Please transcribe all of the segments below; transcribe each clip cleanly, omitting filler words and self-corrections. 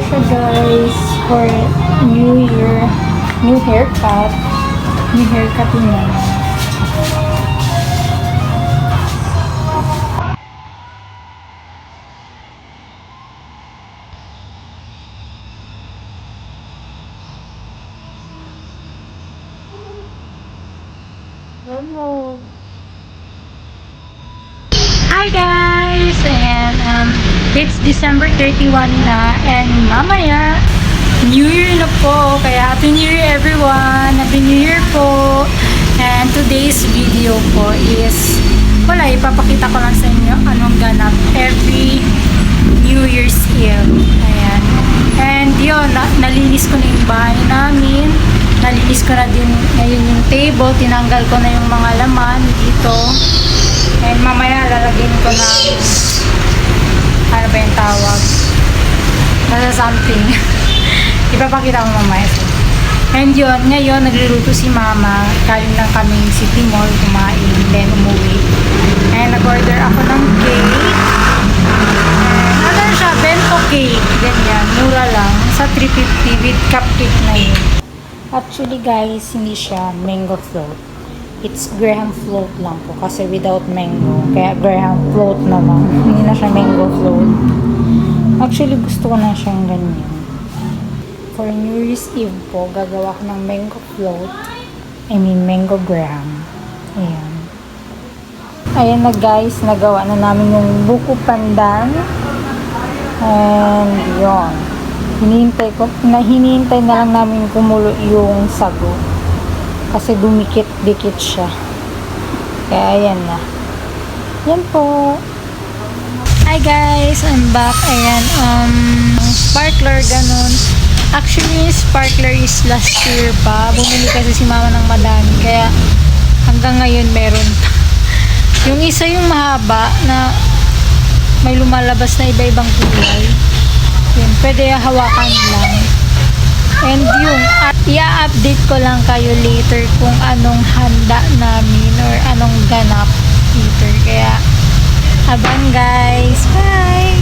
siya guys for New Year. New haircut. New haircut niya. Hello. Hi guys! And it's December 31 na and mamaya New Year na po. Kaya Happy New Year everyone! Happy New Year po! And today's video po is ipapakita ko lang sa inyo anong ganap every New Year's Eve. Ayan. And yun, nalinis ko na yung bahay namin. Nalinis ko na din ngayon yung table. Tinanggal ko na yung mga laman dito. And mamaya lalagyan ko na ano ba yung tawag? Nasa something. Ipapakita ko mamaya. And yun, ngayon nagluluto si mama. Kaling lang kaming City Mall kumain. Then umuwi. And nag-order ako ng cake. And ano siya? Bento cake. Ganyan. Mura lang. Sa 350 with cupcake na yun. Actually guys, hindi siya mango float. It's Graham float lang po kasi without mango. Kaya Graham float na lang. Hindi na siya mango float. Actually gusto ko na siyang ganyan. For New Year's Eve po, gagawa ko ng mango float. I mean mango Graham. Ayan. Ayan na guys, nagawa na namin yung buko pandan. And yun. Hinihintay na lang namin kumulo yung sago. Kasi dumikit-dikit siya. Kaya ayan na. Yan po. Hi guys, I'm back. Ayan, sparkler, ganun. Actually, sparkler is last year pa. Bumili kasi si mama ng madami. Kaya hanggang ngayon meron. Yung isa yung mahaba na may lumalabas na iba-ibang kulay. Yun, pwede hawakan lang. And yung i-update ko lang kayo later kung anong handa namin or anong ganap later. Kaya abang guys. Bye!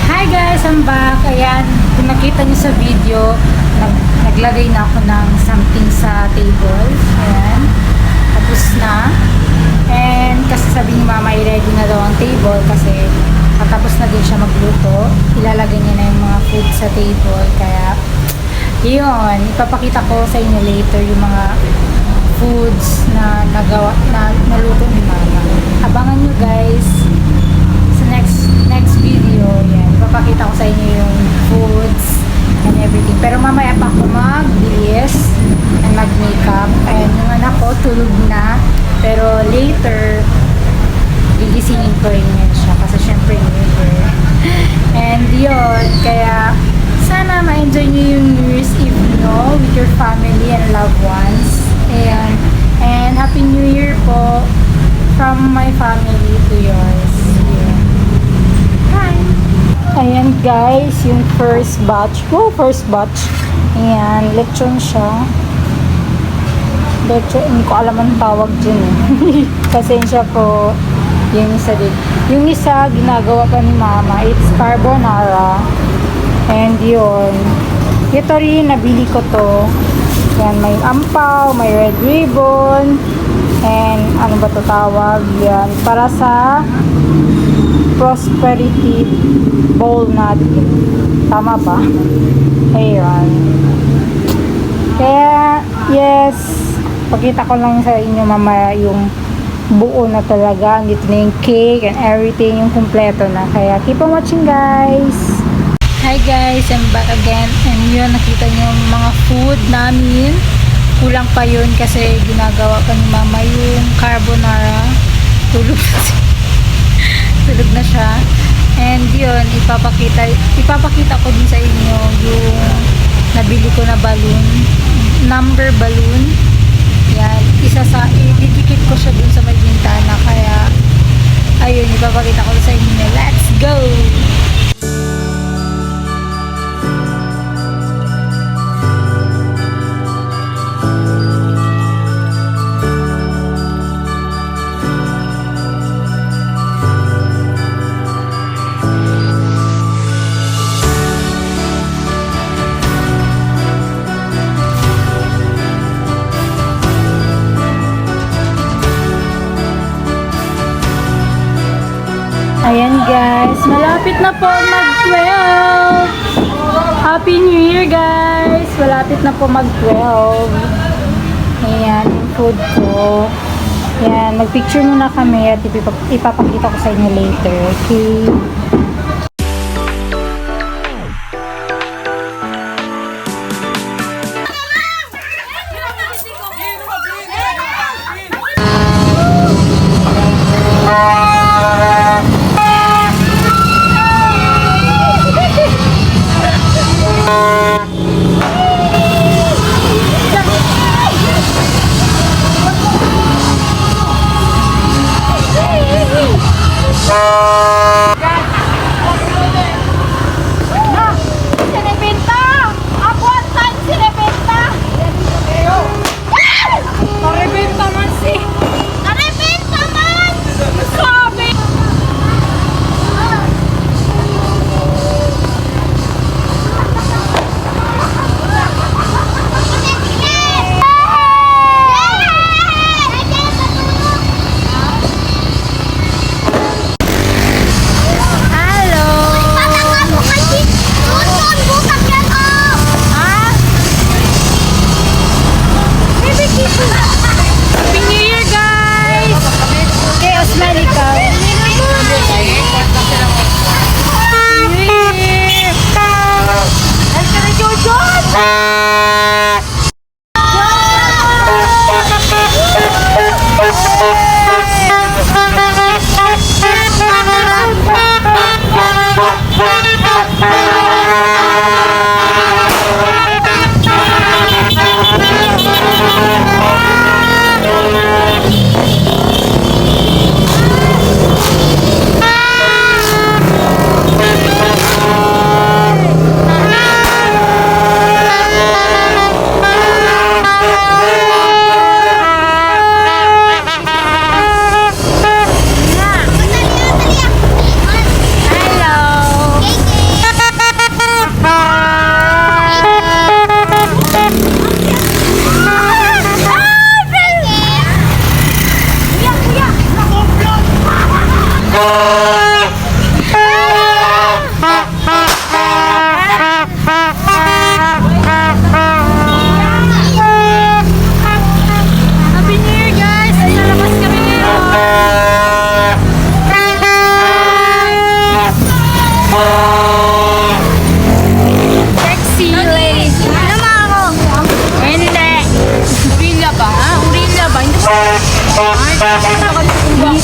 Hi guys! I'm back. Ayan, kung nakita nyo sa video, naglagay na ako ng something sa table. Ayan. Tapos na. And kasi sabi ni mama, i-ready na daw ang table kasi katapos na din siya magluto. Ilalagay niya na yung mga food sa table. Kaya, yun. Ipapakita ko sa inyo later yung mga foods na naluto ni mama. Abangan nyo guys sa next video. Yan. Ipapakita ko sa inyo yung foods and everything. Pero mamaya pa ako magbihis and mag-makeup. And yung anak ko tulog na. Pero later, gigisingin ko rin yan siya kasi syempre New Year. And yun, kaya sana ma-enjoy nyo yung New Year's Eve nyo with your family and loved ones. And Happy New Year po from my family to yours. Yeah. Hi! Ayan guys, yung first batch. First batch. Ayan, lechon siya. Hindi ko alam ang tawag dyan eh. Pasensya po. Yung isa din. Yung isa, ginagawa pa ni mama. It's carbonara. And yun. Ito rin, nabili ko to. Yan, may ampaw, may red ribbon. And ano ba ito tawag? Yan. Para sa prosperity bowl natin. Tama ba? Ayan. Kaya, yes. Pakita ko lang sa inyo mamaya yung buo na talaga. Andito na yung cake and everything, yung kumpleto na. Kaya keep on watching guys. Hi guys, I'm back again. And yun, nakita nyo yung mga food namin. Kulang pa yun kasi ginagawa pa ni mama yung carbonara. Tulog na siya. And yun, ipapakita ko din sa inyo yung nabili ko na balloon. Number balloon. Yan, ididikit ko siya dun sa may bintana. Kaya, ayun, ipapakita ko sa inyo. Let's go! Malapit na po mag-12. Happy New Year, guys! Malapit na po mag-12. Ayan, yung food ko. Ayan, mag-picture muna kami at ipapakita ko sa inyo later. Okay?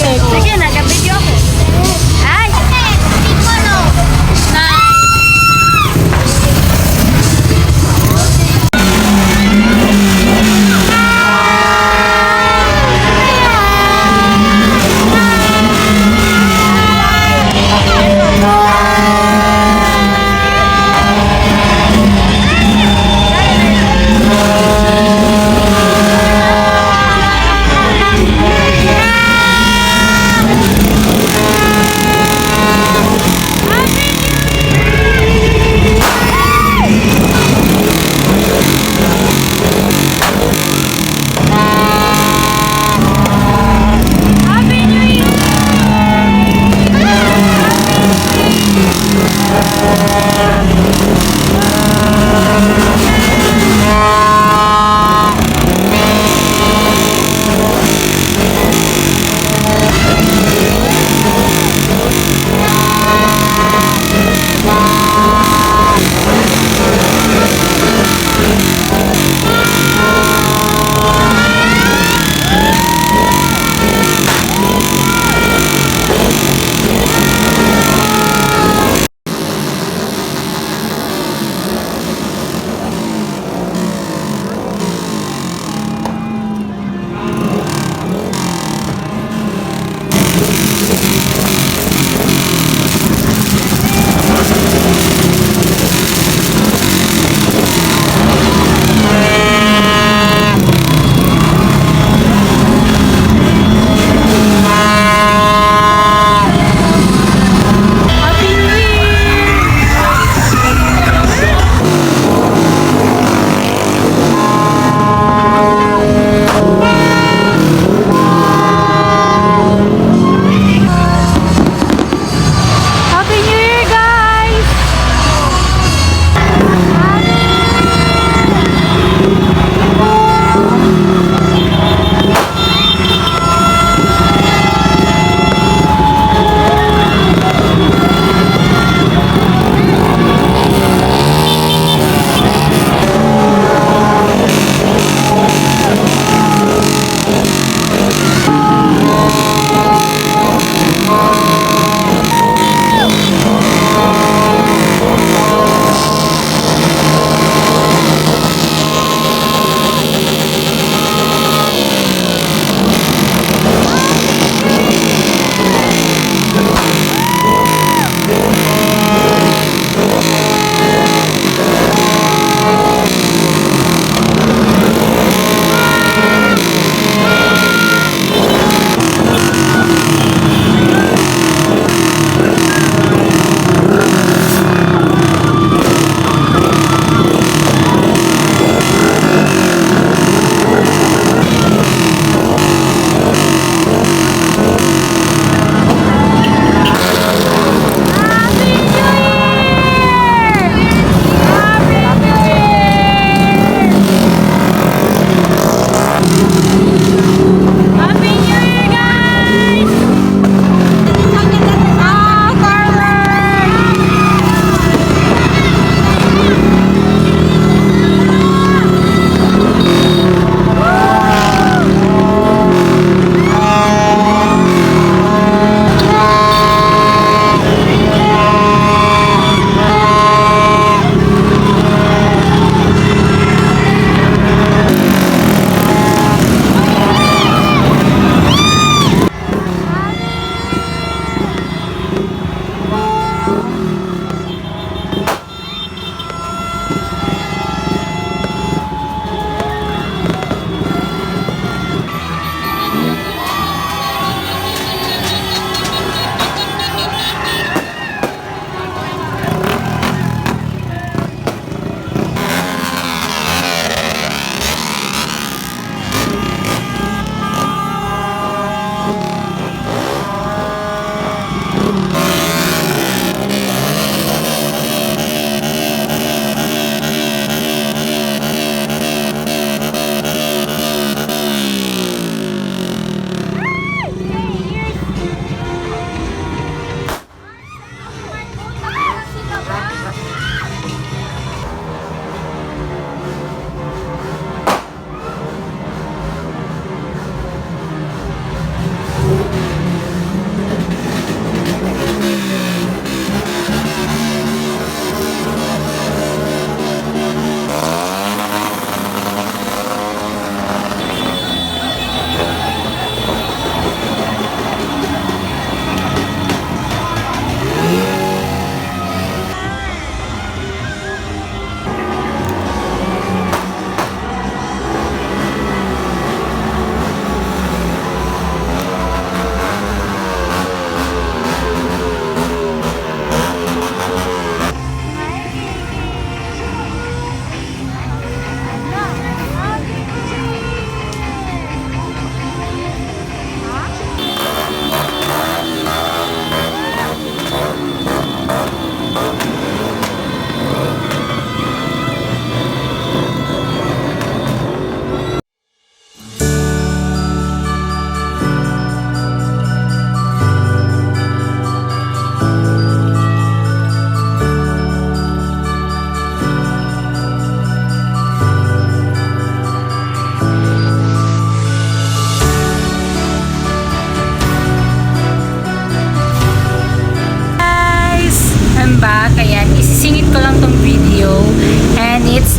Sige, nag-video ako. Ay!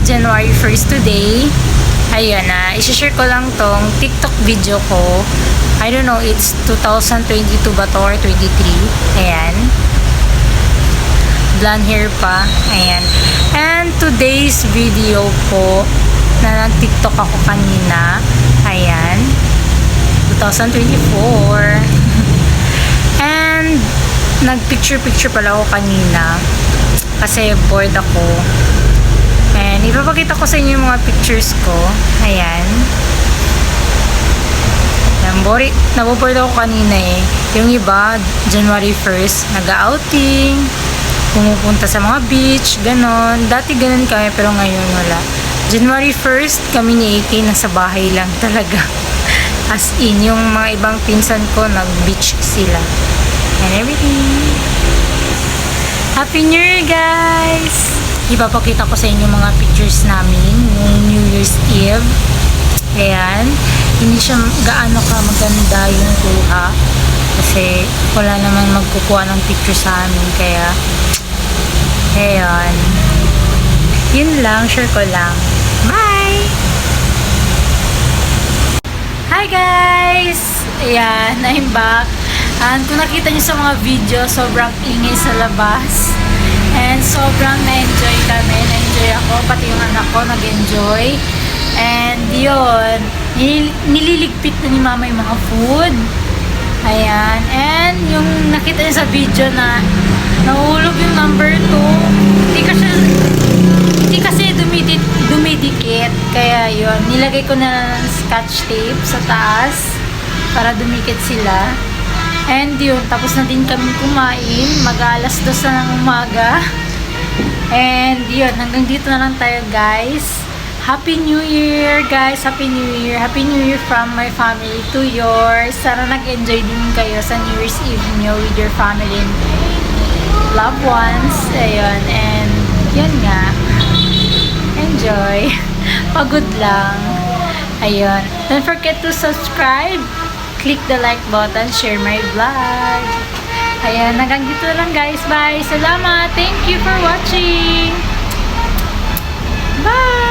January 1st today. Ayun na, isi-share ko lang tong TikTok video ko. I don't know, it's 2022 ba to or 23. Ayan. Blonde hair pa. Ayan. And today's video po, na nag-TikTok ako kanina. Ayan. 2024. And nag-picture-picture pala ako kanina. Kasi bored ako. And ipapakita ko sa inyo yung mga pictures ko. Ayan. Nabobored ako kanina eh. Yung iba, January 1st, nag-outing, pumupunta sa mga beach, ganon. Dati ganon kami, pero ngayon wala. January 1st, kami ni AK nasa bahay lang talaga. As in, yung mga ibang pinsan ko, nag-beach sila. And everything. Happy New Year, guys! Ipapakita ko sa inyo mga pictures namin yung New Year's Eve. Ayan. Hindi siya gaano ka maganda yung kuha. Kasi wala naman magkukuha ng picture sa amin. Kaya, ayan. Yun lang. Share ko lang. Bye! Hi, guys! Ayan. I'm back. And kung nakita niyo sa mga video, sobrang ingay sa labas. And sobrang na-enjoy kami. Na-enjoy ako. Pati yung anak ko nag-enjoy. And yun, nililigpit na ni mama yung mga food. Ayan. And yung nakita niya sa video na nahulog yung number 2. Hindi kasi dumidikit. Kaya yun, nilagay ko na ng scotch tape sa taas para dumikit sila. And yun, tapos na din kami kumain. Mag-alas 2 na ng umaga. And yun, hanggang dito na lang tayo, guys. Happy New Year, guys. Happy New Year. Happy New Year from my family to yours. Sana nag-enjoy din kayo sa New Year's Eve nyo with your family and loved ones. Ayun. And yun nga. Enjoy. Pagod lang. Ayun. Don't forget to subscribe. Click the like button, share my vlog. Ayan, hanggang dito na lang, guys. Bye! Salamat! Thank you for watching! Bye!